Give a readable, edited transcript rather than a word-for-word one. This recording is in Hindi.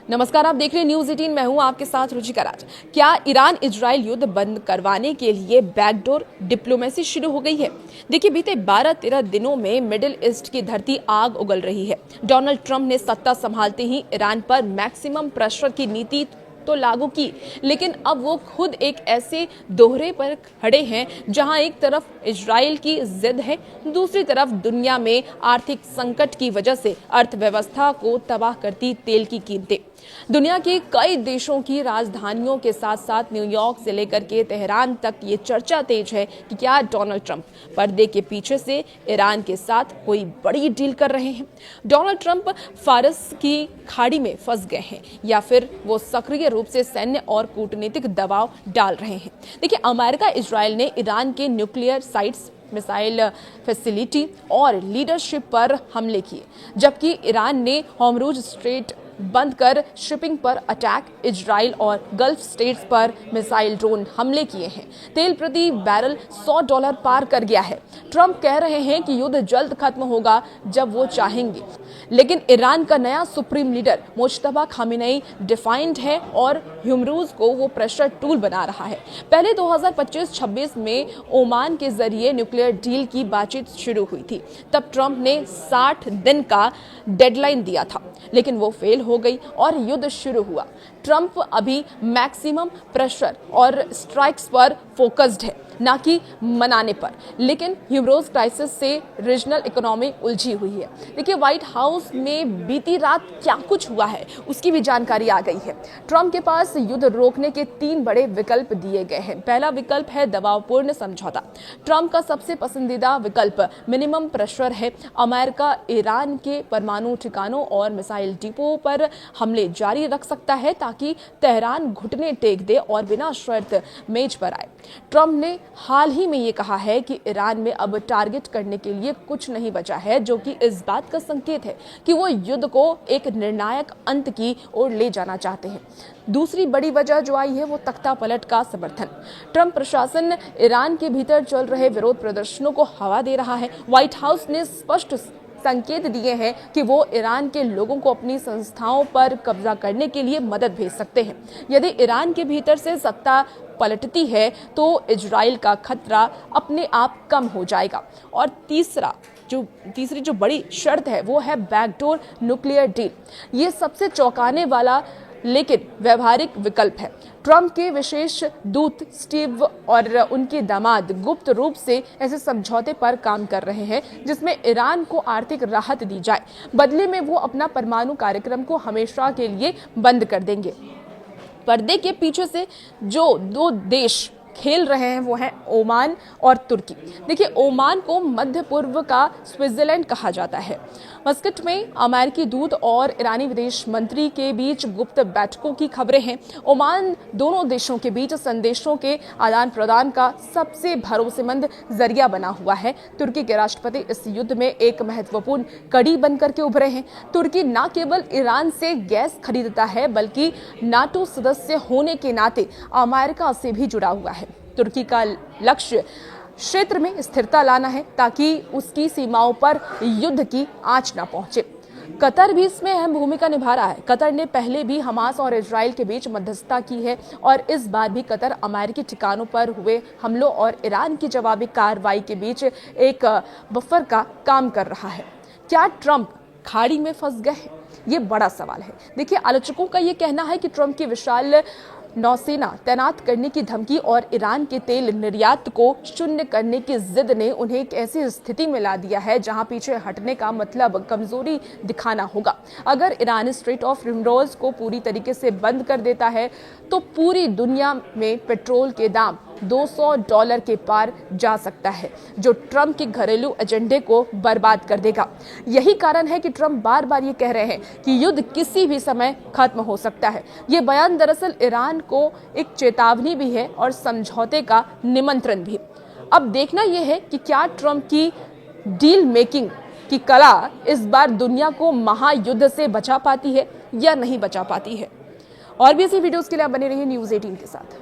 नमस्कार, आप देख रहे हैं न्यूज़ 18। मैं हूं आपके साथ रुचिका राज। क्या ईरान इजराइल युद्ध बंद करवाने के लिए बैकडोर डिप्लोमेसी शुरू हो गई है? देखिए, बीते 12-13 दिनों में मिडिल ईस्ट की धरती आग उगल रही है। डोनाल्ड ट्रंप ने सत्ता संभालते ही ईरान पर मैक्सिमम प्रेशर की नीति तो लागू की, लेकिन अब वो खुद एक ऐसे दोहरे पर खड़े हैं जहां एक तरफ इजराइल की जिद है, दूसरी तरफ दुनिया में आर्थिक संकट की वजह से अर्थव्यवस्था को तबाह करती तेल की कीमतें। दुनिया के कई देशों की राजधानियों के साथ साथ न्यूयॉर्क से लेकर के तेहरान तक ये चर्चा तेज है कि क्या डोनाल्ड ट्रंप पर्दे के पीछे से ईरान के साथ कोई बड़ी डील कर रहे हैं। डोनाल्ड ट्रंप फारस की खाड़ी में फंस गए हैं या फिर वो सक्रिय रूप से सैन्य और कूटनीतिक दबाव डाल रहे हैं। देखिए, अमेरिका इजराइल ने ईरान के न्यूक्लियर साइट्स, मिसाइल फैसिलिटी और लीडरशिप पर हमले किए, जबकि ईरान ने हॉर्मुज स्ट्रेट बंद कर शिपिंग पर अटैक, इजराइल और गल्फ स्टेट्स पर मिसाइल ड्रोन हमले किए हैं। तेल प्रति बैरल $100 पार कर गया है। ट्रंप कह रहे हैं कि युद्ध जल्द खत्म होगा जब वो चाहेंगे, लेकिन ईरान का नया supreme leader Mojtaba Khamenei defined है और हॉर्मुज को वो प्रेशर टूल बना रहा है। पहले 2025-26 में ओमान के जरिए न्यूक्लियर डील की बातचीत शुरू हुई थी। तब ट्रंप ने 60 दिन का डेडलाइन दिया था, लेकिन वो फेल हो गई और युद्ध शुरू हुआ। ट्रंप अभी मैक्सिमम प्रेशर और स्ट्राइक्स पर फोकस्ड है, ना कि मनाने पर। लेकिन हॉर्मुज क्राइसिस से रीजनल इकोनॉमी उलझी हुई है। देखिए, व्हाइट हाउस में बीती रात क्या कुछ हुआ है उसकी भी जानकारी आ गई है। ट्रंप के पास युद्ध रोकने के 3 बड़े विकल्प दिए गए हैं। पहला विकल्प है दबावपूर्ण समझौता। ट्रंप का सबसे पसंदीदा विकल्प मिनिमम प्रेशर है। अमेरिका ईरान के परमाणु ठिकानों और मिसाइल डिपो पर हमले जारी रख सकता है ताकि तेहरान घुटने टेक दे और बिना शर्त मेज पर आए। ट्रंप ने हाल ही में ये कहा है कि ईरान में अब टारगेट करने के लिए कुछ नहीं बचा है, जो कि इस बात का संकेत है कि वो युद्ध को एक निर्णायक अंत की ओर ले जाना चाहते हैं। दूसरी बड़ी वजह जो आई है वो तख्ता पलट का समर्थन। ट्रंप प्रशासन ईरान के भीतर चल रहे विरोध प्रदर्शनों को हवा दे रहा है। व्हाइट हाउस ने स्पष्ट संकेत दिए हैं कि वो ईरान के लोगों को अपनी संस्थाओं पर कब्जा करने के लिए मदद भेज सकते हैं। यदि ईरान के भीतर से सत्ता पलटती है तो इजराइल का खतरा अपने आप कम हो जाएगा। और तीसरी जो बड़ी शर्त है वो है बैकडोर न्यूक्लियर डील। ये सबसे चौंकाने वाला लेकिन व्यवहारिक विकल्प है। ट्रंप के विशेष दूत स्टीव और उनके दामाद गुप्त रूप से ऐसे समझौते पर काम कर रहे हैं जिसमें ईरान को आर्थिक राहत दी जाए, बदले में वो अपना परमाणु कार्यक्रम को हमेशा के लिए बंद कर देंगे। पर्दे के पीछे से जो 2 देश खेल रहे हैं वो हैं ओमान और तुर्की। देखिए, ओमान को मध्य पूर्व का स्विट्जरलैंड कहा जाता है। मस्कट में अमेरिकी दूत और ईरानी विदेश मंत्री के बीच गुप्त बैठकों की खबरें हैं। ओमान दोनों देशों के बीच संदेशों के आदान प्रदान का सबसे भरोसेमंद जरिया बना हुआ है। तुर्की के राष्ट्रपति इस युद्ध में एक महत्वपूर्ण कड़ी बनकर के उभरे हैं। तुर्की न केवल ईरान से गैस खरीदता है, बल्कि नाटो सदस्य होने के नाते अमेरिका से भी जुड़ा हुआ है। तुर्की का लक्ष्य क्षेत्र में स्थिरता लाना है ताकि उसकी सीमाओं पर युद्ध की आंच न पहुंचे। कतर भी इसमें अहम भूमिका निभा रहा है। कतर ने पहले भी हमास और इजराइल के बीच मध्यस्थता की है और इस बार भी कतर अमेरिकी ठिकानों पर हुए हमलों और ईरान की जवाबी कार्रवाई के बीच एक बफर का काम कर रहा है। क्या ट्रंप खाड़ी में फंस गए हैं? ये बड़ा सवाल है। देखिए, आलोचकों का ये कहना है कि ट्रंप की विशाल नौसेना तैनात करने की धमकी और ईरान के तेल निर्यात को शून्य करने की जिद ने उन्हें एक ऐसी स्थिति में ला दिया है जहां पीछे हटने का मतलब कमजोरी दिखाना होगा। अगर ईरान स्ट्रेट ऑफ हॉर्मुज को पूरी तरीके से बंद कर देता है तो पूरी दुनिया में पेट्रोल के दाम $200 के पार जा सकता है, जो ट्रंप के घरेलू एजेंडे को बर्बाद कर देगा। यही कारण है कि ट्रंप बार बार ये कह रहे हैं कि युद्ध किसी भी समय खत्म हो सकता है। ये बयान दरअसल ईरान को एक चेतावनी भी है और समझौते का निमंत्रण भी। अब देखना यह है कि क्या ट्रंप की डील मेकिंग की कला इस बार दुनिया को महायुद्ध से बचा पाती है या नहीं बचा पाती है। और भी ऐसी वीडियोस के लिए आप बने रहिए न्यूज़ 18 के साथ।